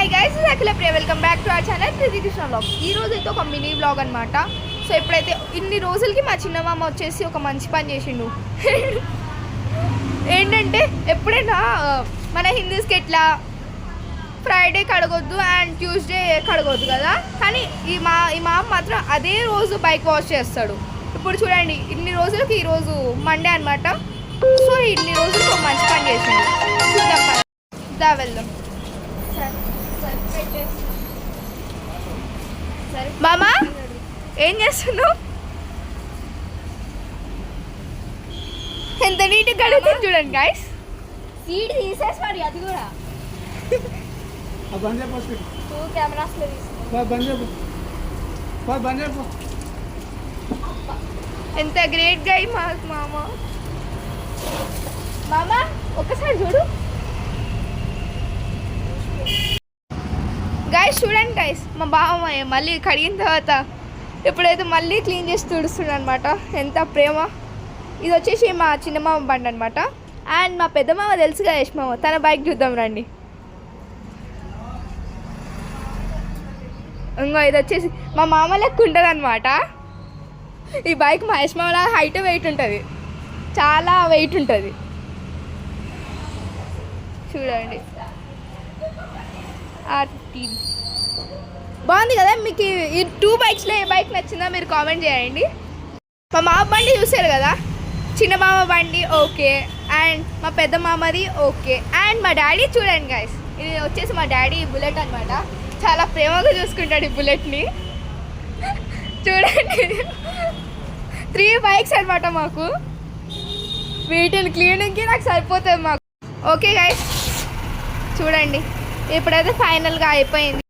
Hi guys, Akhila Priya, welcome back to our channel Preethi Krishna vlog. ఈ రోజు అయితే ఒక మినీ వ్లాగ్ అనమాట. సో ఇప్పుడైతే ఇన్ని రోజులకి మా చిన్నమామ వచ్చేసి ఒక మంచి పని చేసిండు. ఏంటంటే ఎప్పుడైనా మన హిందూస్కి ఎట్లా ఫ్రైడే కడగొద్దు అండ్ ట్యూస్డే కడగొద్దు కదా, కానీ ఈ మామ మాత్రం అదే రోజు బైక్ వాష్ చేస్తాడు. ఇప్పుడు చూడండి, ఇన్ని రోజులకి ఈరోజు మండే అనమాట. సో ఇన్ని రోజులు ఒక మంచి పని చేసిండు. చూద్దాం, దా వెళ్దాం. మామా ఏం చేస్తున్నావు? ఎంత నీట్గా కడుగుతుంది చూడండి గైస్. సీడ్ తీసేసి మరి అది కూడా కెమెరాస్లో ఎంత గ్రేట్ గా మామ. మామా ఒక్కసారి చూడు గైస్, చూడండి గైస్, మా బావ మళ్ళీ కడిగిన తర్వాత ఎప్పుడైతే మళ్ళీ క్లీన్ చేసి తుడుస్తుంది అనమాట. ఎంత ప్రేమ. ఇది వచ్చేసి మా చిన్నమామ బండి అనమాట. అండ్ మా పెద్ద మామ తెలుసుగా, యశ్ మామ, తన బైక్ చూద్దాం రండి. ఇంకో ఇది వచ్చేసి మా మామ లెక్క ఉంటుంది అనమాట. ఈ బైక్ మా యశ్ మామలా హైట్ వెయిట్ ఉంటుంది, చాలా వెయిట్ ఉంటుంది. చూడండి, బాగుంది కదా. మీకు ఈ 2 బైక్స్లో ఏ బైక్ నచ్చిందో మీరు కామెంట్ చేయండి. మా మామ బండి చూసారు కదా, చిన్న మామ బండి ఓకే, అండ్ మా పెద్ద మామది ఓకే, అండ్ మా డాడీ చూడండి గైస్, ఇది వచ్చేసి మా డాడీ బుల్లెట్ అనమాట. చాలా ప్రేమగా చూసుకుంటాడు ఈ బుల్లెట్ని. చూడండి, 3 బైక్స్ అనమాట మాకు. వీటిని క్లీనింగ్కి నాకు సరిపోతుంది మాకు. ఓకే గైస్, చూడండి, ఇప్పుడైతే ఫైనల్గా అయిపోయింది.